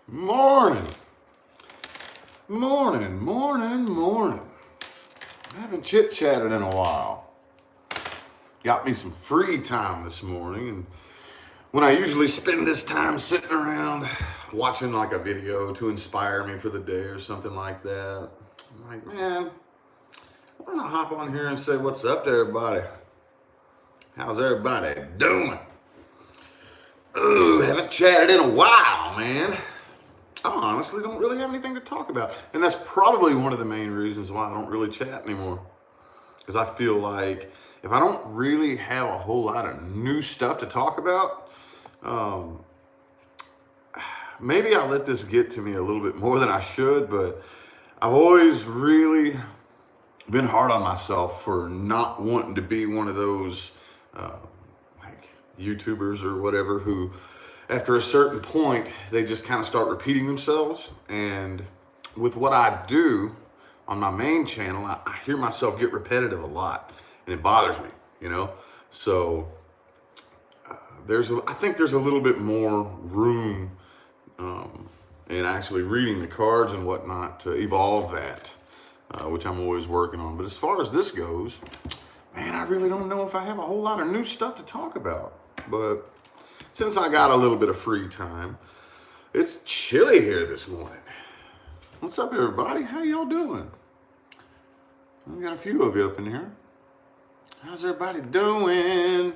Morning. Morning, morning, morning. I haven't chit-chatted in a while. Got me some free time this morning, and when I usually spend this time sitting around watching like a video to inspire me for the day or something like that, I'm like, man, why don't I hop on here and say what's up to everybody? How's everybody doing? Ooh, haven't chatted in a while, man. I honestly don't really have anything to talk about. And that's probably one of the main reasons why I don't really chat anymore. Because I feel like if I don't really have a whole lot of new stuff to talk about, maybe I let this get to me a little bit more than I should, but I've always really been hard on myself for not wanting to be one of those like YouTubers or whatever who after a certain point, they just kind of start repeating themselves. And with what I do on my main channel, I hear myself get repetitive a lot, and it bothers me, you know? So I think there's a little bit more room in actually reading the cards and whatnot to evolve that, which I'm always working on. But as far as this goes, man, I really don't know if I have a whole lot of new stuff to talk about. But since I got a little bit of free time, it's chilly here this morning. What's up, everybody? How y'all doing? We got a few of you up in here. How's everybody doing?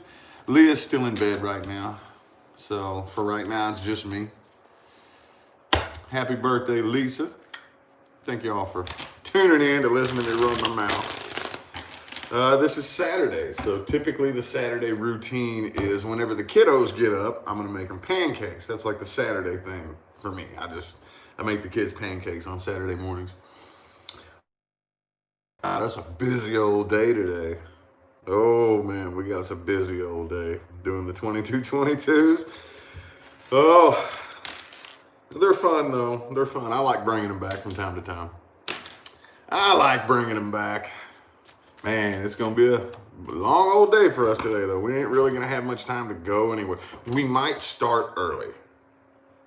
Leah's still in bed right now. So for right now, it's just me. Happy birthday, Lisa. Thank y'all for tuning in to listen to me run my mouth. This is Saturday, so typically the Saturday routine is whenever the kiddos get up, I'm gonna make them pancakes. That's like the Saturday thing for me. I make the kids pancakes on Saturday mornings. That's a busy old day today. Oh man, we got us a busy old day doing the 2222s. Oh, they're fun though. They're fun. I like bringing them back from time to time. I like bringing them back. Man, it's gonna be a long old day for us today, though. We ain't really gonna have much time to go anywhere. We might start early.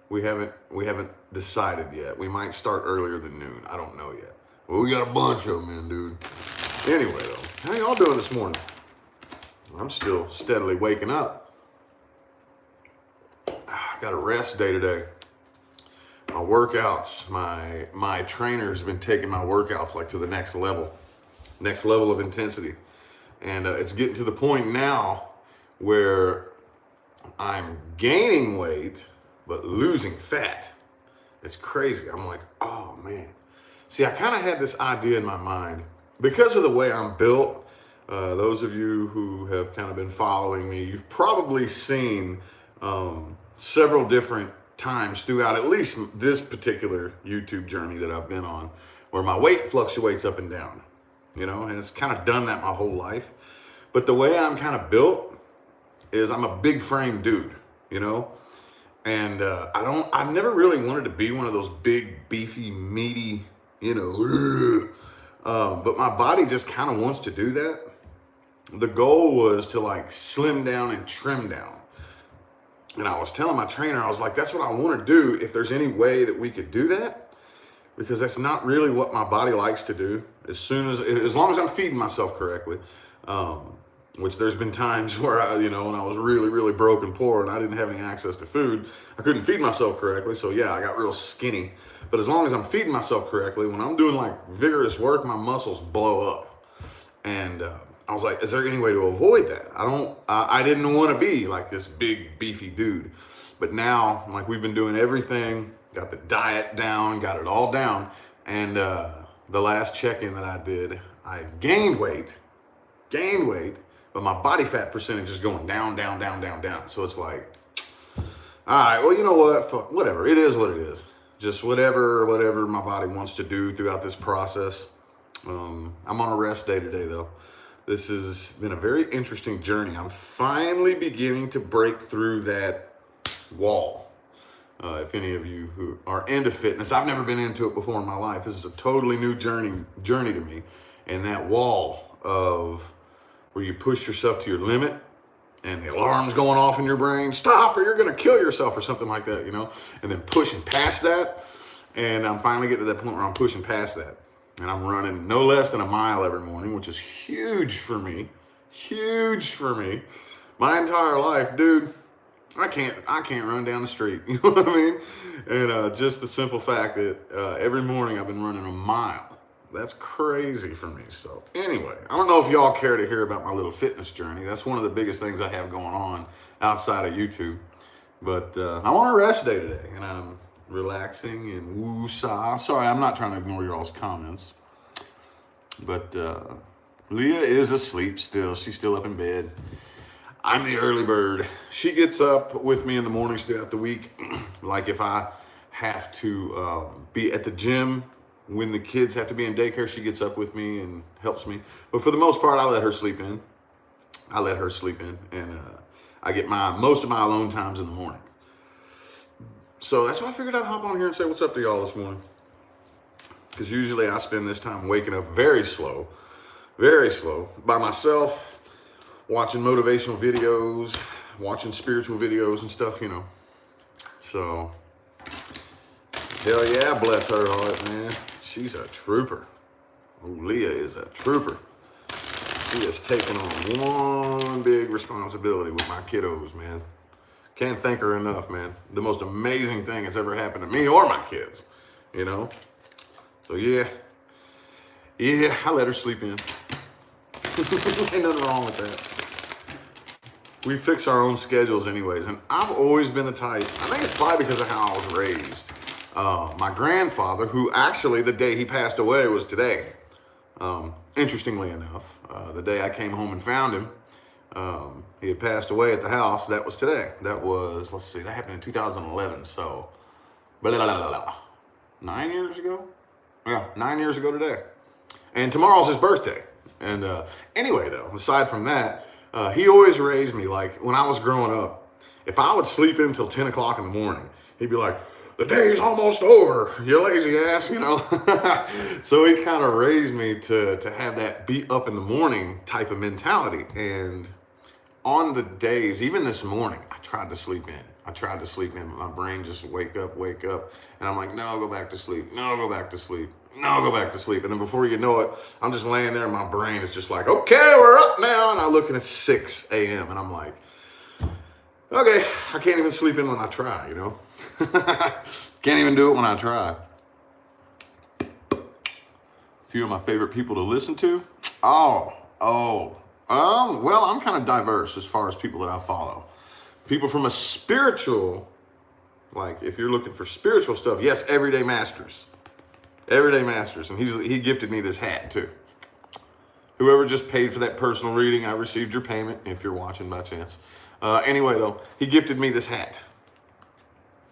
We haven't decided yet. We might start earlier than noon. I don't know yet. Well, we got a bunch of them in, dude. Anyway, though, how y'all doing this morning? I'm still steadily waking up. I got a rest day today. My workouts, my trainer's been taking my workouts like to the next level of intensity. And it's getting to the point now where I'm gaining weight, but losing fat. It's crazy. I'm like, oh man. See, I kind of had this idea in my mind because of the way I'm built. Those of you who have kind of been following me, you've probably seen several different times throughout at least this particular YouTube journey that I've been on, where my weight fluctuates up and down. You know, and it's kind of done that my whole life. But the way I'm kind of built is I'm a big frame dude, you know, and I never really wanted to be one of those big, beefy, meaty, you know, but my body just kind of wants to do that. The goal was to like slim down and trim down. And I was telling my trainer, I was like, that's what I want to do. If there's any way that we could do that, because that's not really what my body likes to do. As long as I'm feeding myself correctly, which there's been times where when I was really, really broke and poor and I didn't have any access to food, I couldn't feed myself correctly. So yeah, I got real skinny. But as long as I'm feeding myself correctly, when I'm doing like vigorous work, my muscles blow up. And I was like, is there any way to avoid that? I didn't want to be like this big, beefy dude. But now, like we've been doing everything, got the diet down, got it all down. And the last check-in that I did, I gained weight, but my body fat percentage is going down, down, down, down, down. So it's like, all right, well, you know what? Fuck, whatever. It is what it is. Just whatever my body wants to do throughout this process. I'm on a rest day today, though. This has been a very interesting journey. I'm finally beginning to break through that wall. If any of you who are into fitness, I've never been into it before in my life. This is a totally new journey to me. And that wall of where you push yourself to your limit and the alarm's going off in your brain, stop or you're going to kill yourself or something like that, you know, and then pushing past that. And I'm finally getting to that point where I'm pushing past that. And I'm running no less than a mile every morning, which is huge for me. Huge for me. My entire life, dude, I can't run down the street. You know what I mean? And just the simple fact that every morning I've been running a mile. That's crazy for me. So anyway, I don't know if y'all care to hear about my little fitness journey. That's one of the biggest things I have going on outside of YouTube. But I'm on a rest day today, and I'm relaxing and woo-saw. Sorry, I'm not trying to ignore y'all's comments. But Leah is asleep still. She's still up in bed. I'm the early bird. She gets up with me in the mornings throughout the week. Like if I have to be at the gym when the kids have to be in daycare, she gets up with me and helps me. But for the most part, I let her sleep in. And I get most of my alone times in the morning. So that's why I figured I'd hop on here and say what's up to y'all this morning. Because usually I spend this time waking up very slow, by myself, watching motivational videos, watching spiritual videos and stuff, you know. So, hell yeah, bless her heart, man. She's a trooper. Oh, Leah is a trooper. She has taken on one big responsibility with my kiddos, man. Can't thank her enough, man. The most amazing thing that's ever happened to me or my kids, you know. So yeah, I let her sleep in. Ain't nothing wrong with that. We fix our own schedules anyways, and I've always been the type, I think it's probably because of how I was raised. My grandfather, who actually the day he passed away was today. Interestingly enough, the day I came home and found him, he had passed away at the house. That was today. That was, let's see, that happened in 2011. So, 9 years ago? Yeah, 9 years ago today. And tomorrow's his birthday. And anyway, though, aside from that, he always raised me like when I was growing up, if I would sleep in until 10 o'clock in the morning, he'd be like, the day's almost over, you lazy ass, you know. So he kind of raised me to have that be up in the morning type of mentality. And on the days, even this morning, I tried to sleep in. But my brain just wake up. And I'm like, no, go back to sleep. No, go back to sleep. No, go back to sleep. And then before you know it, I'm just laying there and my brain is just like, okay, we're up now. And I look and it's 6 a.m. and I'm like, okay, I can't even sleep in when I try, you know? Can't even do it when I try. A few of my favorite people to listen to. Well, I'm kind of diverse as far as people that I follow. People from a spiritual, like if you're looking for spiritual stuff, yes, Everyday Masters. And he gifted me this hat too. Whoever just paid for that personal reading, I received your payment if you're watching by chance. Anyway, though, he gifted me this hat.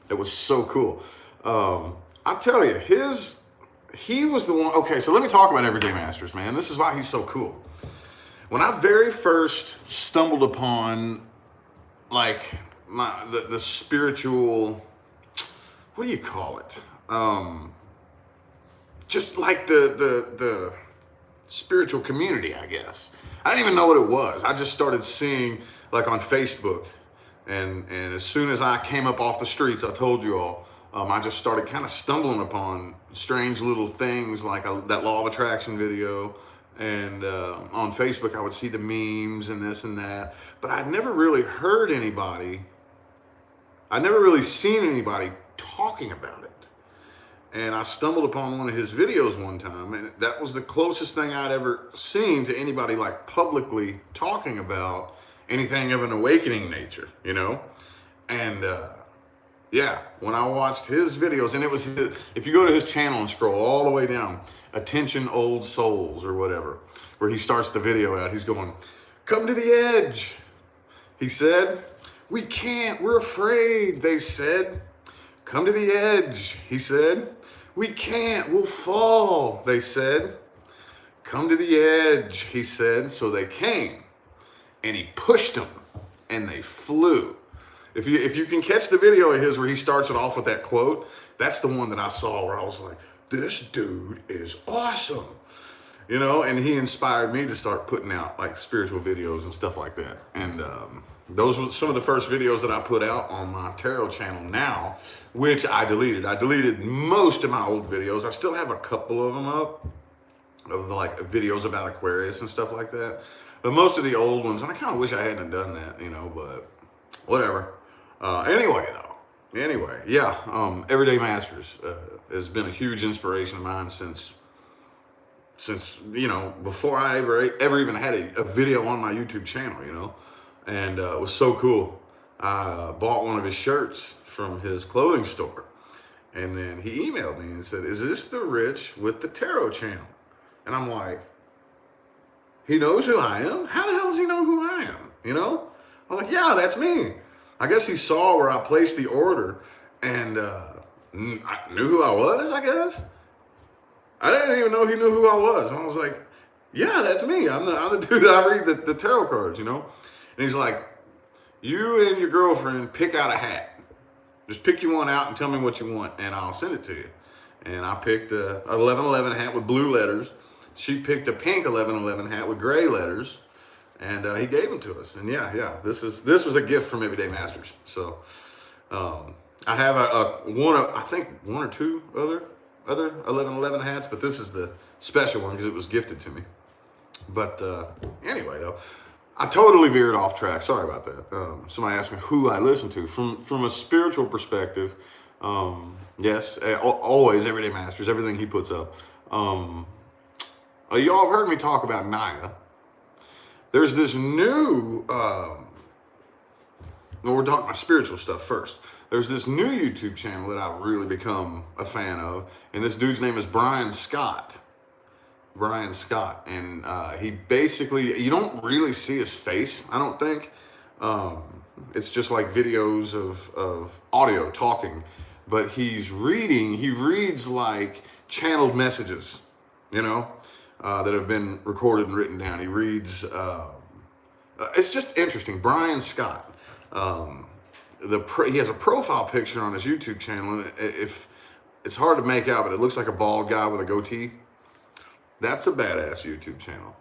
It was so cool. I tell you, he was the one. Okay, so let me talk about Everyday Masters, man. This is why he's so cool. When I very first stumbled upon, like, the spiritual, what do you call it? Just like the spiritual community, I guess. I didn't even know what it was. I just started seeing, like, on Facebook. And as soon as I came up off the streets, I told you all, I just started kind of stumbling upon strange little things like that Law of Attraction video. And on Facebook, I would see the memes and this and that. But I'd never really heard anybody, I'd never really seen anybody talking about it. And I stumbled upon one of his videos one time, and that was the closest thing I'd ever seen to anybody like publicly talking about anything of an awakening nature, you know? And yeah, when I watched his videos, and it was, if you go to his channel and scroll all the way down, Attention Old Souls or whatever, where he starts the video out, he's going, come to the edge. He said, we can't, we're afraid, they said. Come to the edge, he said. We can't, we'll fall, they said. Come to the edge, he said. So they came, and he pushed them, and they flew. If you can catch the video of his where he starts it off with that quote, that's the one that I saw where I was like, this dude is awesome. You know, and he inspired me to start putting out like spiritual videos and stuff like that. And Those were some of the first videos that I put out on my tarot channel now, which I deleted. I deleted most of my old videos. I still have a couple of them up, of like videos about Aquarius and stuff like that. But most of the old ones, and I kind of wish I hadn't done that, you know, but whatever. Anyway, yeah, Everyday Masters has been a huge inspiration of mine since you know, before I ever even had a video on my YouTube channel, you know, and it was so cool. I bought one of his shirts from his clothing store, and then he emailed me and said, "Is this the Rich with the Tarot channel?" And I'm like, he knows who I am? How the hell does he know who I am? You know? I'm like, yeah, that's me. I guess he saw where I placed the order, and I knew who I was, I guess. I didn't even know he knew who I was. And I was like, yeah, that's me. I'm the dude that I read the tarot cards, you know? And he's like, you and your girlfriend pick out a hat. Just pick you one out and tell me what you want, and I'll send it to you. And I picked a 1111 hat with blue letters. She picked a pink 1111 hat with gray letters, and he gave them to us. And yeah, this was a gift from Everyday Masters. So I have I think one or two other 1111 hats, but this is the special one because it was gifted to me. But anyway, though, I totally veered off track. Sorry about that. Somebody asked me who I listen to from a spiritual perspective. Yes, always Everyday Masters, everything he puts up. Y'all have heard me talk about Naya. There's this new, we're talking about spiritual stuff first. There's this new YouTube channel that I've really become a fan of, and this dude's name is Brian Scott. Brian Scott, and he basically, you don't really see his face, I don't think. It's just like videos of audio talking, but he reads like channeled messages, you know, that have been recorded and written down. He reads, it's just interesting. Brian Scott, he has a profile picture on his YouTube channel. If it's hard to make out, but it looks like a bald guy with a goatee. That's a badass YouTube channel.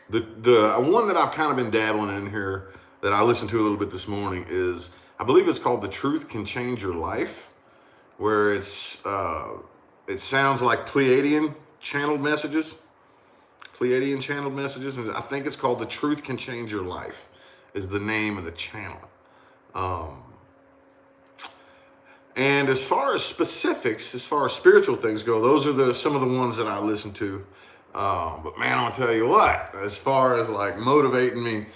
The one that I've kind of been dabbling in here that I listened to a little bit this morning is, I believe it's called The Truth Can Change Your Life, where it sounds like Pleiadian channeled messages. And I think it's called The Truth Can Change Your Life is the name of the channel. And as far as specifics, as far as spiritual things go, those are some of the ones that I listen to. But man, I'm gonna tell you what, as far as like motivating me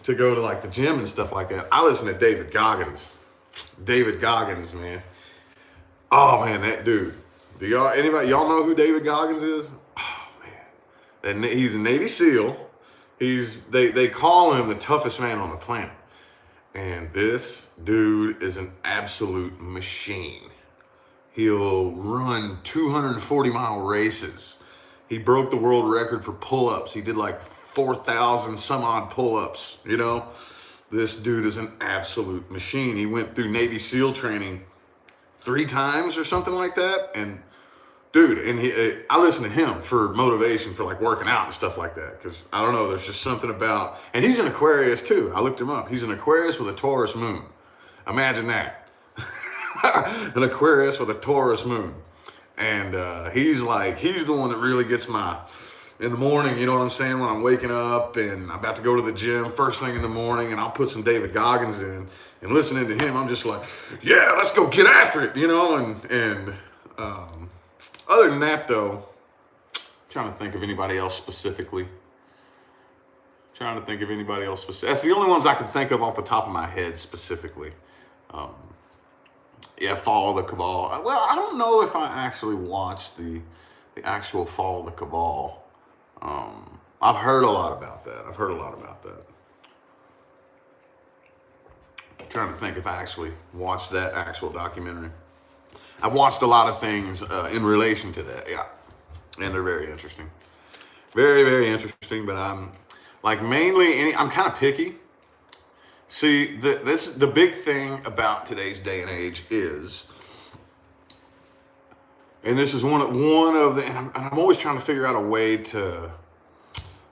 to go to like the gym and stuff like that, I listen to David Goggins. David Goggins, man. Oh man, that dude. Y'all know who David Goggins is? Oh man, he's a Navy SEAL. They call him the toughest man on the planet. And this dude is an absolute machine. He'll run 240-mile races. He broke the world record for pull-ups. He did like 4,000 some odd pull-ups, you know? This dude is an absolute machine. He went through Navy SEAL training 3 times or something like that. And dude, I listen to him for motivation for like working out and stuff like that. Cause I don't know, there's just something about, and he's an Aquarius too. I looked him up. He's an Aquarius with a Taurus moon. Imagine that. An Aquarius with a Taurus moon. And he's the one that really gets in the morning, you know what I'm saying? When I'm waking up and I'm about to go to the gym first thing in the morning, and I'll put some David Goggins in, and listening to him, I'm just like, yeah, let's go get after it, you know? And other than that, though, I'm trying to think of anybody else specifically. That's the only ones I can think of off the top of my head specifically. Follow the Cabal. Well, I don't know if I actually watched the actual Follow the Cabal. I've heard a lot about that. I'm trying to think if I actually watched that actual documentary. I've watched a lot of things in relation to that, yeah. And they're very interesting. Very, very interesting, but I'm kind of picky. See, the big thing about today's day and age is, and this is one of the, and I'm always trying to figure out a way to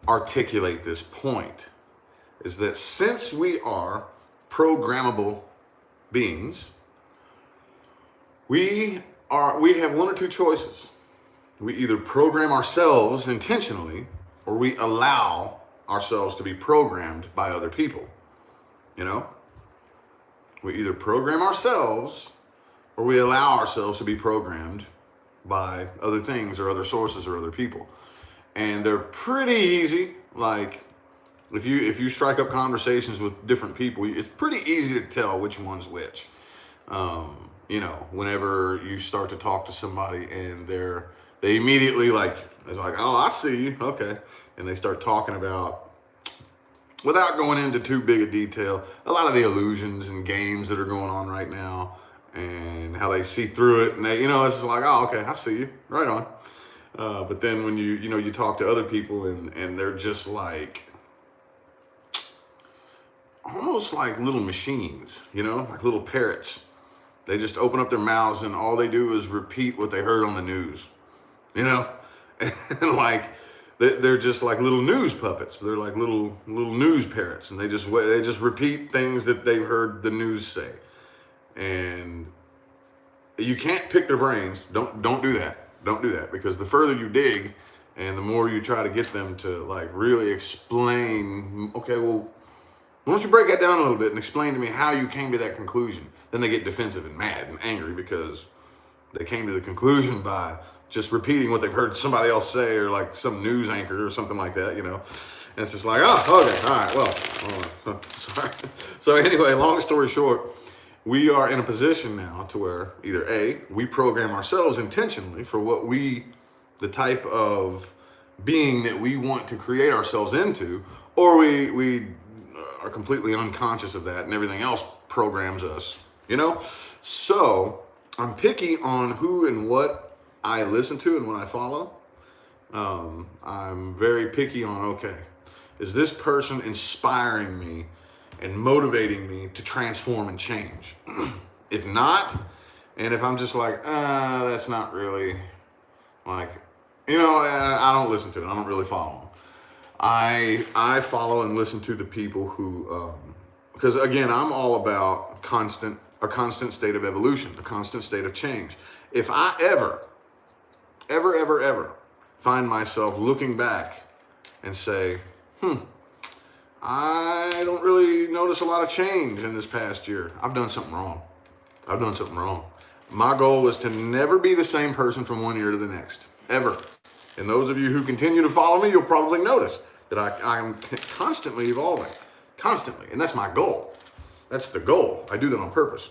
articulate this point. is that since we are programmable beings, we have one or two choices. We either program ourselves intentionally, or we allow ourselves to be programmed by other people. You know? We either program ourselves, or we allow ourselves to be programmed by other things or other sources or other people. And they're pretty easy. Like, if you strike up conversations with different people, it's pretty easy to tell which one's which. You know, whenever you start to talk to somebody and they immediately it's like, oh, I see you, okay, and they start talking about, without going into too big a detail, a lot of the illusions and games that are going on right now, and how they see through it, and they, it's just like, oh, okay, I see you, right on. But then when you talk to other people and they're just like, almost like little machines, like little parrots. They just open up their mouths and all they do is repeat what they heard on the news, and like they're just like little news puppets. They're like little news parrots, and they just repeat things that they've heard the news say. And you can't pick their brains. Don't do that. Don't do that, because the further you dig and the more you try to get them to like really explain, okay, well, why don't you break that down a little bit and explain to me how you came to that conclusion? Then they get defensive and mad and angry because they came to the conclusion by just repeating what they've heard somebody else say, or like some news anchor or something like that, And it's just like, oh, okay, all right, well, sorry. So anyway, long story short, we are in a position now to where either A, we program ourselves intentionally for the type of being that we want to create ourselves into, or we are completely unconscious of that and everything else programs us, So I'm picky on who and what I listen to and what I follow. I'm very picky on, okay, is this person inspiring me and motivating me to transform and change? If not, and if I'm just like, that's not really like, I don't listen to it. I don't really follow them. I follow and listen to the people who, because again, I'm all about a constant state of evolution, a constant state of change. If I ever find myself looking back and say, I don't really notice a lot of change in this past year, I've done something wrong. My goal is to never be the same person from one year to the next, ever. And those of you who continue to follow me, you'll probably notice that I'm constantly evolving, constantly. And that's my goal. That's the goal. I do that on purpose.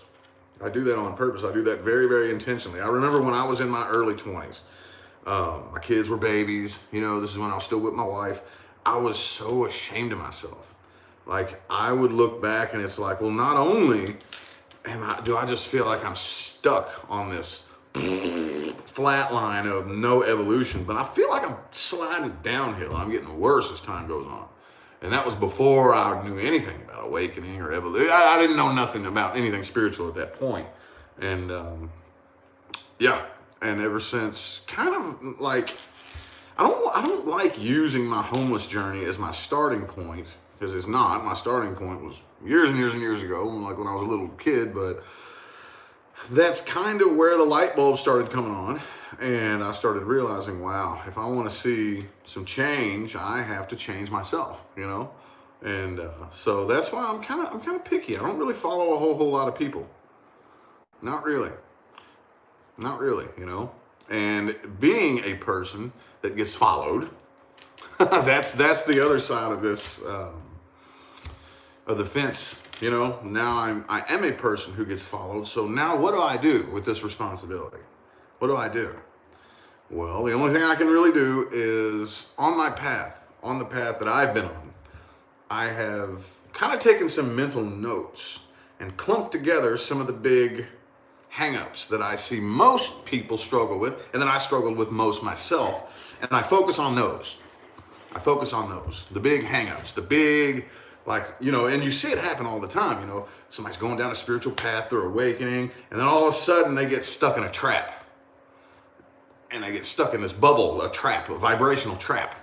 I do that very, very intentionally. I remember when I was in my early 20s, my kids were babies. This is when I was still with my wife. I was so ashamed of myself. Like, I would look back and it's like, well, not only do I just feel like I'm stuck on this flat line of no evolution, but I feel like I'm sliding downhill. I'm getting worse as time goes on. And that was before I knew anything about awakening or evolution. I didn't know nothing about anything spiritual at that point. And and ever since, kind of like, I don't like using my homeless journey as my starting point, because it's not. My starting point was years and years and years ago, like when I was a little kid, but that's kind of where the light bulb started coming on, and I started realizing, wow, if I want to see some change, I have to change myself, And so that's why I'm kind of picky. I don't really follow a whole lot of people. Not really, And being a person that gets followed, that's the other side of this of the fence. Now I am a person who gets followed. So now what do I do with this responsibility? What do I do? Well, the only thing I can really do is on the path that I've been on, I have kind of taken some mental notes and clumped together some of the big hang-ups that I see most people struggle with, and that I struggled with most myself. And I focus on those. The big hang-ups, the big, and you see it happen all the time. Somebody's going down a spiritual path, they're awakening, and then all of a sudden they get stuck in a trap. And they get stuck in this bubble, a trap, a vibrational trap,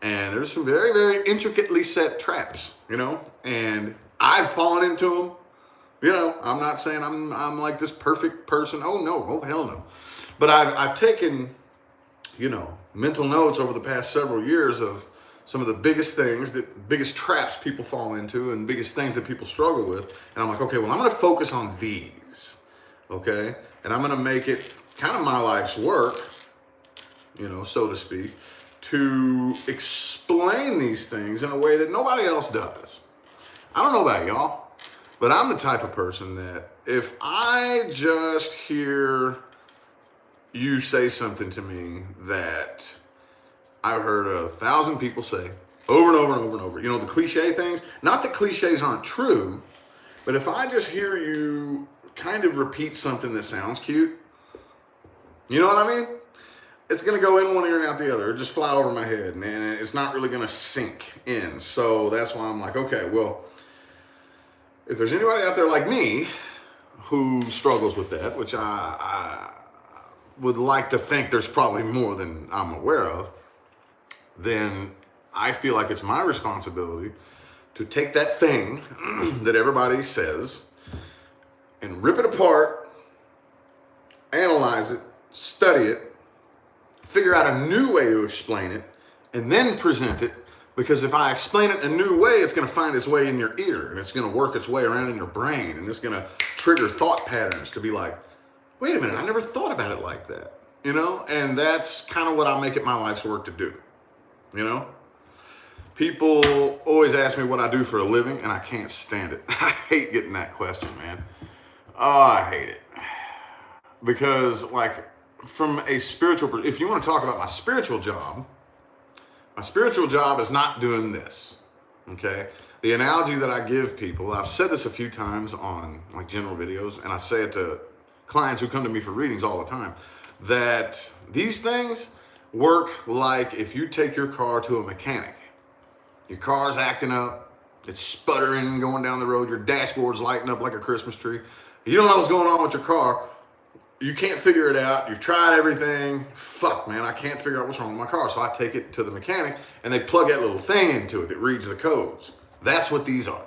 And there's some very, very intricately set traps, you know, and I've fallen into them. You know, I'm not saying I'm like this perfect person. Oh no, oh hell no. But I've taken, you know, mental notes over the past several years of some of the biggest traps people fall into and biggest things that people struggle with. And I'm like, okay, well, I'm going to focus on these, okay? And I'm going to make it kind of my life's work, you know, so to speak, to explain these things in a way that nobody else does. I don't know about y'all, but I'm the type of person that if I just hear you say something to me that I've heard 1,000 people say over and over and over and over, you know, the cliche things, not that cliches aren't true, but if I just hear you kind of repeat something that sounds cute, you know what I mean? It's going to go in one ear and out the other. It just fly over my head, and it's not really going to sink in. So that's why I'm like, okay, well, if there's anybody out there like me who struggles with that, which I would like to think there's probably more than I'm aware of, then I feel like it's my responsibility to take that thing that everybody says and rip it apart, analyze it, study it, figure out a new way to explain it, and then present it. Because if I explain it in a new way, it's going to find its way in your ear, and it's going to work its way around in your brain, and it's going to trigger thought patterns to be like, wait a minute, I never thought about it like that, you know? And that's kind of what I make it my life's work to do, you know? People always ask me what I do for a living, and I can't stand it. I hate getting that question, man. Oh, I hate it. Because, like, from a spiritual, if you want to talk about my spiritual job is not doing this, okay? The analogy that I give people, I've said this a few times on like general videos, and I say it to clients who come to me for readings all the time, that these things work like if you take your car to a mechanic. Your car's acting up, it's sputtering going down the road, your dashboard's lighting up like a Christmas tree. You don't know what's going on with your car. You can't figure it out. You've tried everything. Fuck, man, I can't figure out what's wrong with my car. So I take it to the mechanic, and they plug that little thing into it that reads the codes. That's what these are.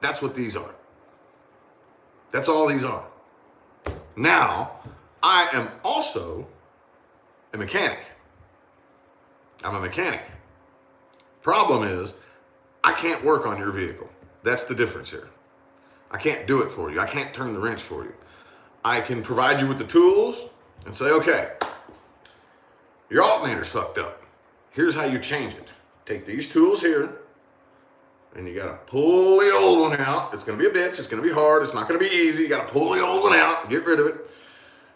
That's what these are. That's all these are. Now, I am also a mechanic. I'm a mechanic. Problem is, I can't work on your vehicle. That's the difference here. I can't do it for you. I can't turn the wrench for you. I can provide you with the tools and say, okay, your alternator's fucked up. Here's how you change it. Take these tools here, and you gotta pull the old one out. It's gonna be a bitch, it's gonna be hard, it's not gonna be easy. You gotta pull the old one out, get rid of it.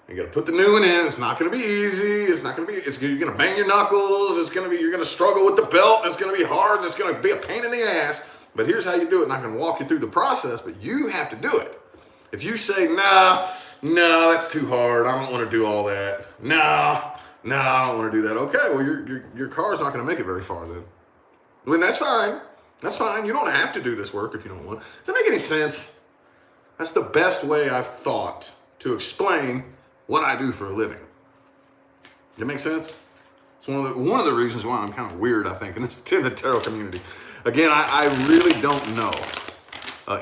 You gotta put the new one in. It's not gonna be easy. You're gonna bang your knuckles. You're gonna struggle with the belt. It's gonna be hard, and it's gonna be a pain in the ass. But here's how you do it, and I can walk you through the process, but you have to do it. If you say, nah, that's too hard, I don't want to do all that. Nah, I don't want to do that. Okay, well, your car's not going to make it very far then. I mean, that's fine. That's fine. You don't have to do this work if you don't want. Does that make any sense? That's the best way I've thought to explain what I do for a living. Does that make sense? It's one of the reasons why I'm kind of weird, I think, in the tarot community. Again, I really don't know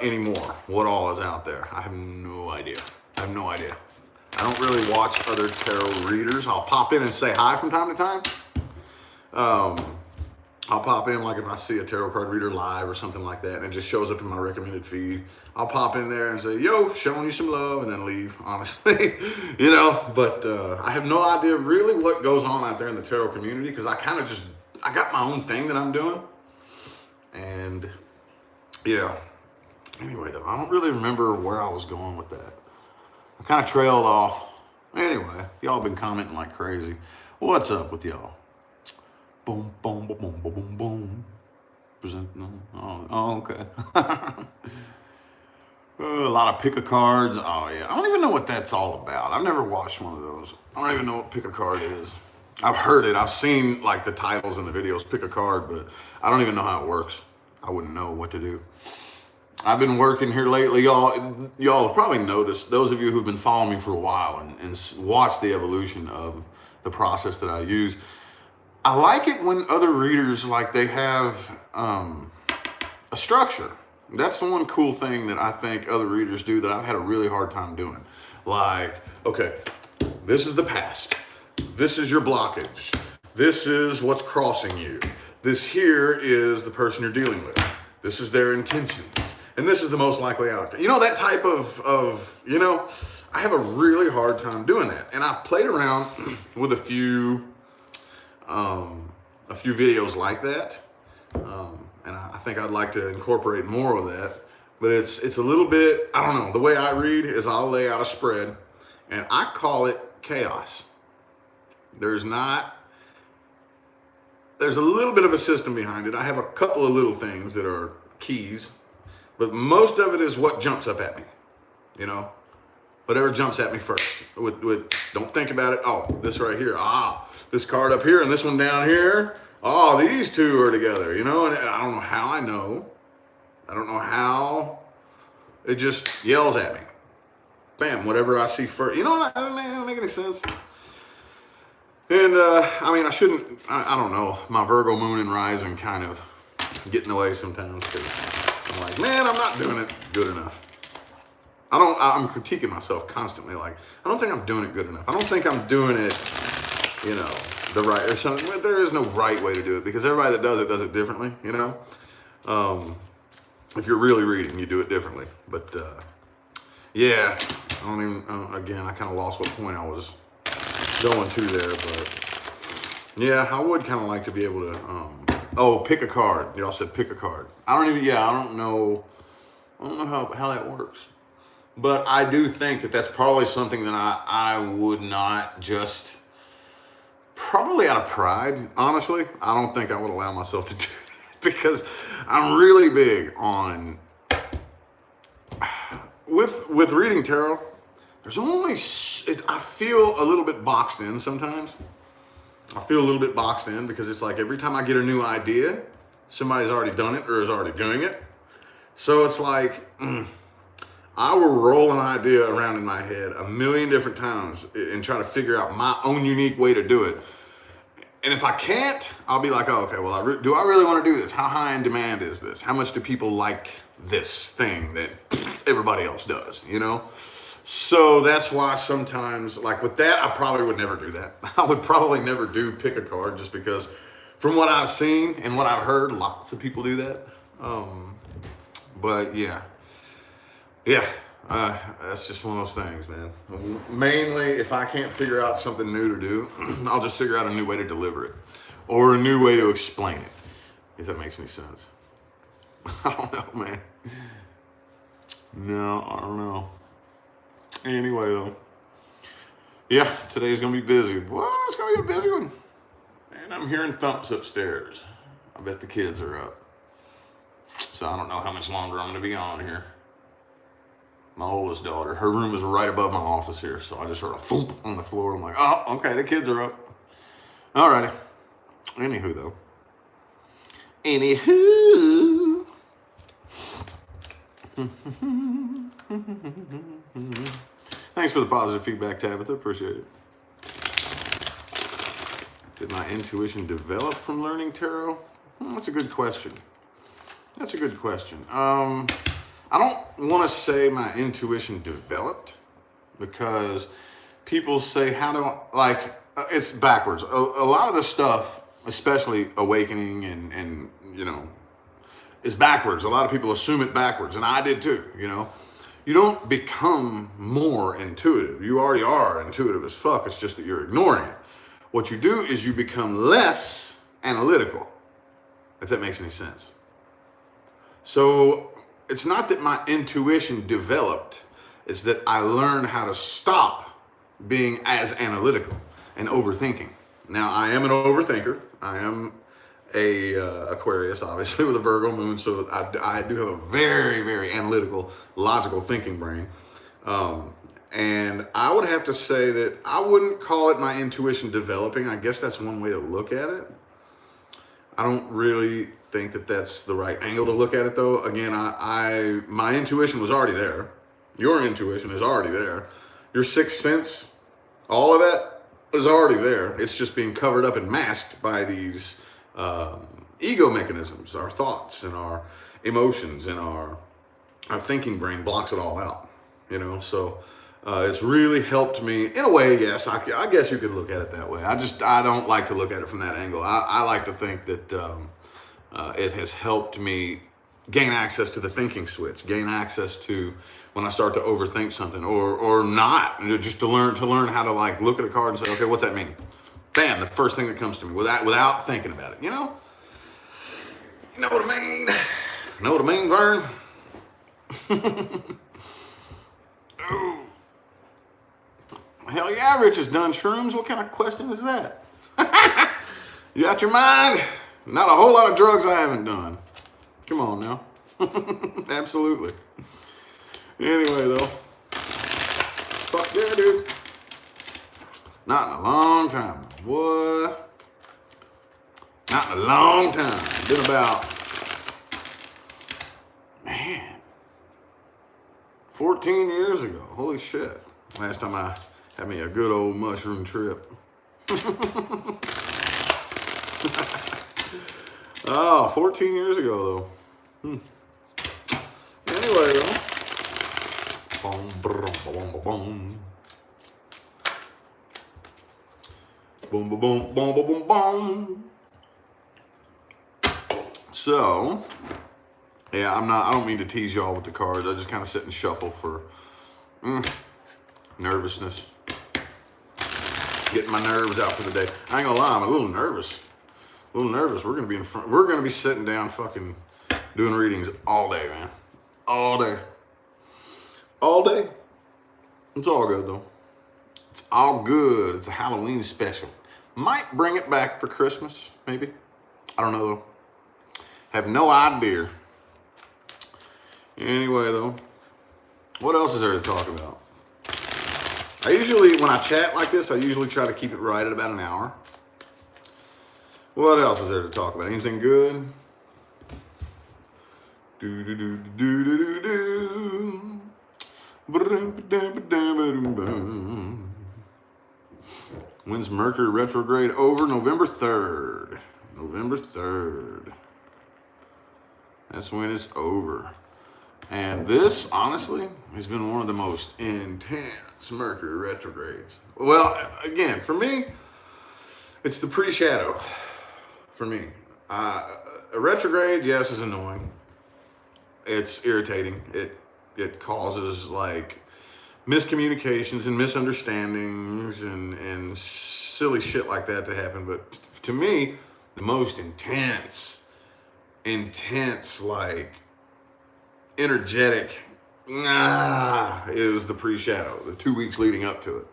anymore what all is out there. I have no idea. I don't really watch other tarot readers. I'll pop in and say hi from time to time. I'll pop in, like if I see a tarot card reader live or something like that, and it just shows up in my recommended feed. I'll pop in there and say, yo, showing you some love, and then leave, honestly. You know, but I have no idea really what goes on out there in the tarot community, because I got my own thing that I'm doing. And yeah. Anyway, though, I don't really remember where I was going with that. I kind of trailed off. Anyway, y'all been commenting like crazy. What's up with y'all? Boom, boom, boom, boom, boom, boom, boom. Present. Oh, okay. A lot of pick-a-cards. Oh, yeah. I don't even know what that's all about. I've never watched one of those. I don't even know what pick-a-card is. I've heard it. I've seen, like, the titles in the videos, pick a card, but I don't even know how it works. I wouldn't know what to do. I've been working here lately, y'all have probably noticed, those of you who've been following me for a while and watched the evolution of the process that I use, I like it when other readers, like, they have a structure. That's the one cool thing that I think other readers do that I've had a really hard time doing. Like, okay, this is the past. This is your blockage. This is what's crossing you. This here is the person you're dealing with. This is their intentions. And this is the most likely outcome. You know, that type of you know, I have a really hard time doing that. And I've played around with a few videos like that. And I think I'd like to incorporate more of that. But it's a little bit, I don't know, the way I read is I'll lay out a spread and I call it chaos. There's a little bit of a system behind it. I have a couple of little things that are keys, but most of it is what jumps up at me, you know? Whatever jumps at me first. Don't think about it. Oh, this right here. This card up here and this one down here. Oh, these two are together, you know? And I don't know how I know. I don't know how. It just yells at me. Bam, whatever I see first. You know what? That doesn't make any sense. And, I mean, I don't know. My Virgo moon and rising kind of get in the way sometimes. Cause I'm like, man, I'm not doing it good enough. I'm critiquing myself constantly. Like, I don't think I'm doing it good enough. I don't think I'm doing it, you know, the right or something. But there is no right way to do it because everybody that does it differently, you know. If you're really reading, you do it differently. But, yeah, again, I kind of lost what point I was going to there. But, yeah, I would kind of like to be able to, pick a card. Y'all said pick a card. I don't know how that works. But I do think that that's probably something that I would not just, probably out of pride, honestly. I don't think I would allow myself to do that because I'm really big on, with reading tarot, there's only, I feel a little bit boxed in sometimes. I feel a little bit boxed in because it's like every time I get a new idea, somebody's already done it or is already doing it. So it's like, I will roll an idea around in my head a million different times and try to figure out my own unique way to do it. And if I can't, I'll be like, oh, okay, well, do I really want to do this? How high in demand is this? How much do people like this thing that everybody else does, you know? So that's why sometimes, like with that, I probably would never do that. I would probably never do pick a card just because from what I've seen and what I've heard, lots of people do that. But yeah. Yeah, that's just one of those things, man. Mainly, if I can't figure out something new to do, I'll just figure out a new way to deliver it or a new way to explain it, if that makes any sense. I don't know, man. No, I don't know. Anyway, though. Yeah, today's going to be busy. Well, it's going to be a busy one. And I'm hearing thumps upstairs. I bet the kids are up. So I don't know how much longer I'm going to be on here. My oldest daughter, her room is right above my office here, so I just heard a thump on the floor. I'm like, oh, okay, the kids are up. Alrighty. Anywho, though. Thanks for the positive feedback, Tabitha. Appreciate it. Did my intuition develop from learning tarot? That's a good question. That's a good question. I don't want to say my intuition developed because people say, it's backwards. A lot of the stuff, especially awakening and you know, is backwards. A lot of people assume it backwards, and I did too, you know. You don't become more intuitive. You already are intuitive as fuck. It's just that you're ignoring it. What you do is you become less analytical, if that makes any sense. So it's not that my intuition developed, it's that I learned how to stop being as analytical and overthinking. Now, I am an overthinker. I am a Aquarius, obviously, with a Virgo moon, so I do have a very, very analytical, logical thinking brain. And I would have to say that I wouldn't call it my intuition developing. I guess that's one way to look at it. I don't really think that that's the right angle to look at it, though. Again, my intuition was already there. Your intuition is already there. Your sixth sense, all of that, is already there. It's just being covered up and masked by these ego mechanisms. Our thoughts and our emotions and our thinking brain blocks it all out, you know? So it's really helped me in a way. Yes, I guess you could look at it that way. I don't like to look at it from that angle. I like to think that it has helped me gain access to the thinking switch, gain access to when I start to overthink something or not, just to learn how to like look at a card and say, okay, what's that mean? Bam, the first thing that comes to me without thinking about it, you know? You know what I mean? You know what I mean, Vern? Ooh. Hell yeah, Rich has done shrooms. What kind of question is that? You out your mind? Not a whole lot of drugs I haven't done. Come on now. Absolutely. Anyway, though. Fuck yeah, dude. Not in a long time. What? Not in a long time. Been about, man, 14 years ago. Holy shit. Last time I had me a good old mushroom trip. Oh, 14 years ago, though. Anyway, though. Boom, boom, boom, boom. Boom, boom, boom, boom, boom, boom. So, yeah, I don't mean to tease y'all with the cards. I just kind of sit and shuffle for nervousness. Getting my nerves out for the day. I ain't gonna lie, I'm a little nervous. We're gonna be we're gonna be sitting down fucking doing readings all day, man. All day. All day. It's all good though. It's all good. It's a Halloween special. Might bring it back for Christmas, maybe. I don't know though. Have no idea. Anyway though, what else is there to talk about? I usually, when I chat like this, I usually try to keep it right at about an hour. What else is there to talk about? Anything good? Do do do do do do do. When's Mercury retrograde over? November 3rd. November 3rd. That's when it's over. And this, honestly, has been one of the most intense Mercury retrogrades. Well, again, for me, it's the pre-shadow. For me, a retrograde, yes, is annoying. It's irritating. It causes like miscommunications and misunderstandings and silly shit like that to happen. But to me, the most intense, like energetic, is the pre-shadow, the 2 weeks leading up to it.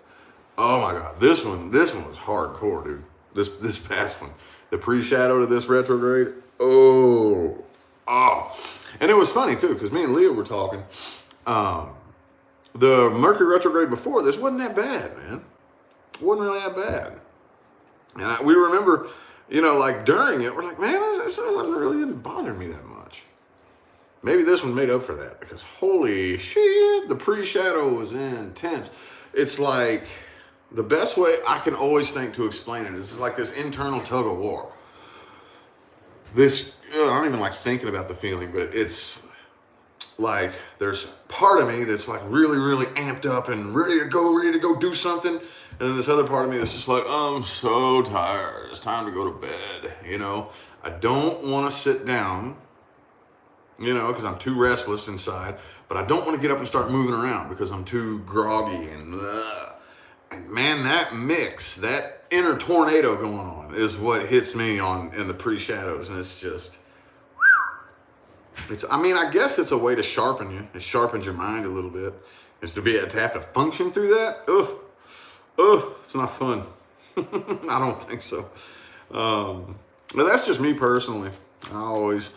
Oh my God, this one was hardcore, dude. This past one, the pre-shadow to this retrograde. Oh, and it was funny too, because me and Leah were talking. The Mercury retrograde before this wasn't that bad, man. It wasn't really that bad. And we remember, you know, like during it, we're like, man, this one really didn't bother me that much. Maybe this one made up for that, because holy shit, the pre-shadow was intense. It's like, the best way I can always think to explain it is like this internal tug of war. This, I don't even like thinking about the feeling, but it's like there's part of me that's like really, really amped up and ready to go do something. And then this other part of me that's just like, I'm so tired. It's time to go to bed. You know, I don't want to sit down, you know, because I'm too restless inside, but I don't want to get up and start moving around because I'm too groggy and man, that mix, that inner tornado going on is what hits me in the pre-shadows. And it's just, I mean, I guess it's a way to sharpen you. It sharpens your mind a little bit. Is to have to function through that. It's not fun. I don't think so. But that's just me personally. I always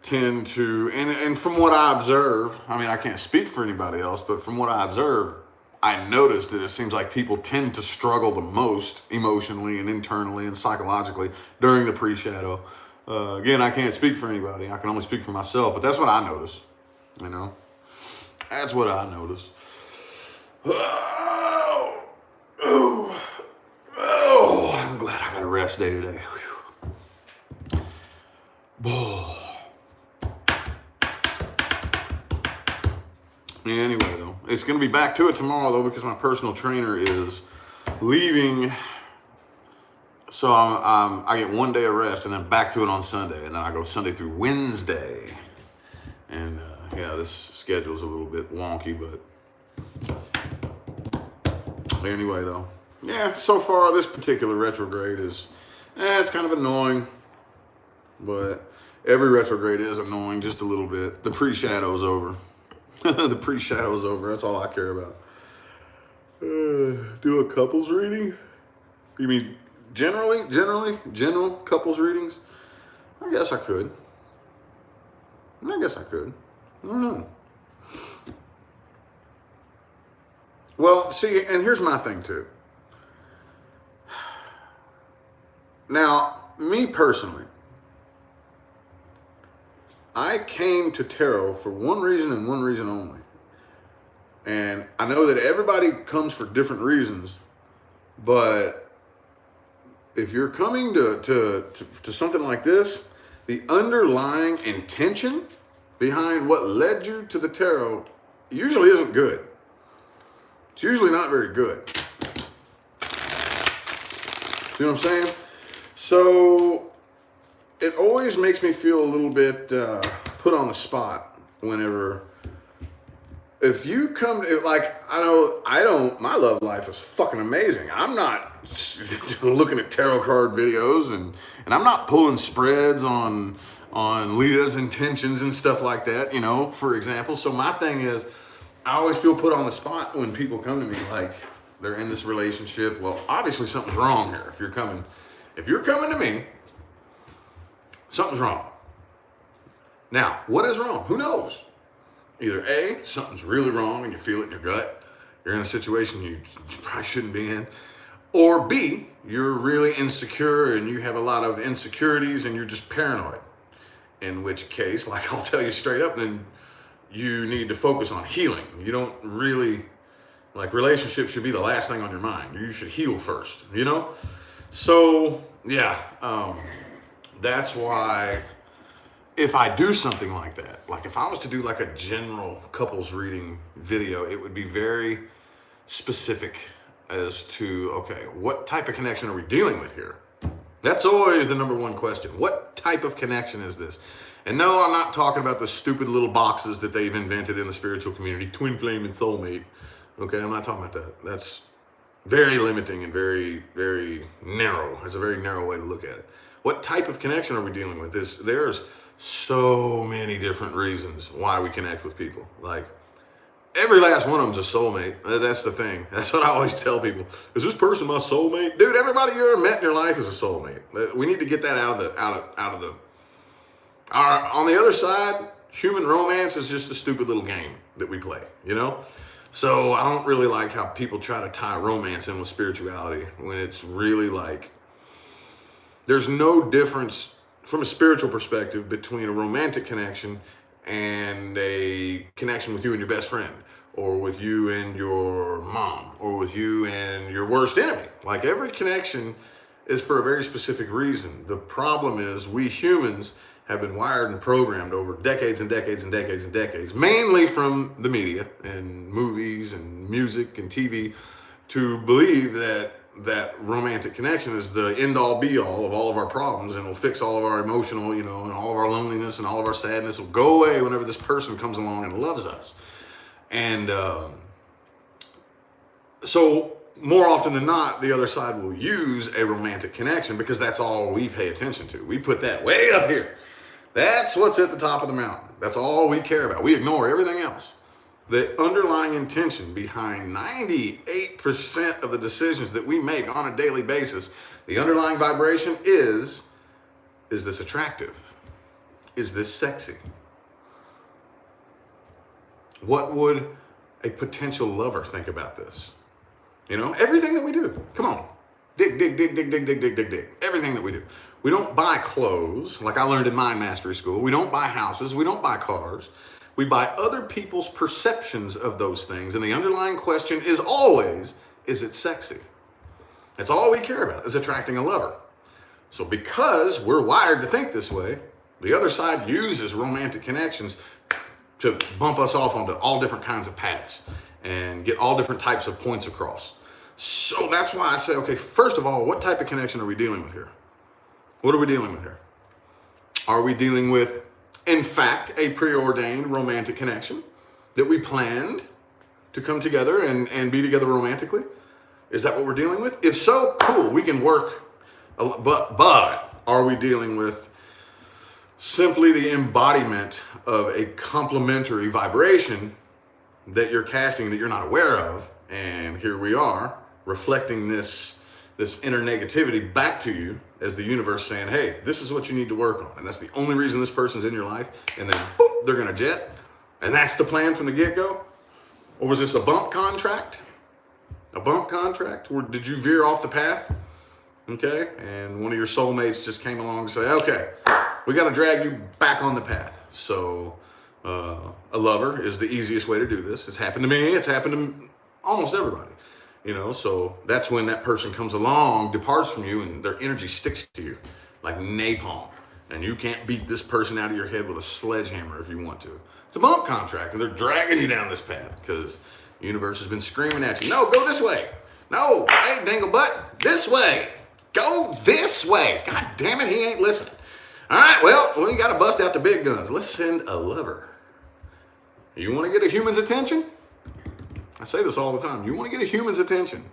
tend to, and from what I observe, I mean, I can't speak for anybody else, but from what I observe, I noticed that it seems like people tend to struggle the most emotionally and internally and psychologically during the pre-shadow. Again, I can't speak for anybody. I can only speak for myself, but that's what I notice. You know, that's what I notice. rest day today. Anyway, though, it's going to be back to it tomorrow, though, because my personal trainer is leaving. So I get 1 day of rest and then back to it on Sunday. And then I go Sunday through Wednesday. And yeah, this schedule's a little bit wonky, but anyway, though, yeah, so far this particular retrograde is, it's kind of annoying, but every retrograde is annoying just a little bit. The pre-shadow's over. The pre-shadow's over. That's all I care about. Do a couples reading? You mean general couples readings? I guess I could. I don't know. Well, see, and here's my thing too. Now, me personally, I came to tarot for one reason and one reason only. And I know that everybody comes for different reasons, but if you're coming to something like this, the underlying intention behind what led you to the tarot usually isn't good. It's usually not very good. See what I'm saying? So it always makes me feel a little bit put on the spot whenever, if you come to, like, my love life is fucking amazing. I'm not looking at tarot card videos and I'm not pulling spreads on Leah's intentions and stuff like that, for example. So my thing is, I always feel put on the spot when people come to me like they're in this relationship. Well, obviously something's wrong here. If you're coming to me, something's wrong. Now, what is wrong? Who knows? Either A, something's really wrong and you feel it in your gut. You're in a situation you probably shouldn't be in. Or B, you're really insecure and you have a lot of insecurities and you're just paranoid. In which case, like, I'll tell you straight up, then you need to focus on healing. You don't really, like, relationships should be the last thing on your mind. You should heal first, So, yeah, that's why if I do something like that, like if I was to do like a general couples reading video, it would be very specific as to, okay, what type of connection are we dealing with here? That's always the number one question. What type of connection is this? And no, I'm not talking about the stupid little boxes that they've invented in the spiritual community, twin flame and soulmate. Okay, I'm not talking about that. That's very limiting and very, very narrow. It's a very narrow way to look at it. What type of connection are we dealing with? There's so many different reasons why we connect with people. Like, every last one of them's a soulmate. That's the thing. That's what I always tell people. Is this person my soulmate? Dude, everybody you ever met in your life is a soulmate. We need to get that out of the. On the other side, human romance is just a stupid little game that we play, So I don't really like how people try to tie romance in with spirituality when it's really like, there's no difference from a spiritual perspective between a romantic connection and a connection with you and your best friend, or with you and your mom, or with you and your worst enemy. Like, every connection is for a very specific reason. The problem is we humans have been wired and programmed over decades and decades and decades and decades, mainly from the media and movies and music and TV, to believe that romantic connection is the end-all be-all of all of our problems and will fix all of our emotional, and all of our loneliness and all of our sadness will go away whenever this person comes along and loves us. And so more often than not, the other side will use a romantic connection because that's all we pay attention to. We put that way up here. That's what's at the top of the mountain. That's all we care about. We ignore everything else. The underlying intention behind 98% of the decisions that we make on a daily basis, the underlying vibration is this attractive? Is this sexy? What would a potential lover think about this? Everything that we do. Come on. Dig. Everything that we do. We don't buy clothes, like I learned in Mind Mastery School. We don't buy houses. We don't buy cars. We buy other people's perceptions of those things. And the underlying question is always, is it sexy? That's all we care about, is attracting a lover. So because we're wired to think this way, the other side uses romantic connections to bump us off onto all different kinds of paths and get all different types of points across. So that's why I say, okay, first of all, what type of connection are we dealing with here? What are we dealing with here? Are we dealing with, in fact, a preordained romantic connection that we planned to come together and be together romantically? Is that what we're dealing with? If so, cool, we can work. But are we dealing with simply the embodiment of a complementary vibration that you're casting that you're not aware of? And here we are reflecting this inner negativity back to you as the universe saying, hey, this is what you need to work on. And that's the only reason this person's in your life. And then boom, they're going to jet. And that's the plan from the get-go? Or was this a bump contract? A bump contract? Or did you veer off the path? Okay, and one of your soulmates just came along and said, okay, we got to drag you back on the path. So a lover is the easiest way to do this. It's happened to me. It's happened to almost everybody. You know, so that's when that person comes along, departs from you, and their energy sticks to you like napalm. And you can't beat this person out of your head with a sledgehammer if you want to. It's a bump contract, and they're dragging you down this path because the universe has been screaming at you. No, go this way. No, hey, dinglebutt, this way. Go this way. God damn it, he ain't listening. All right, well, we got to bust out the big guns. Let's send a lover. You want to get a human's attention? I say this all the time. You want to get a human's attention.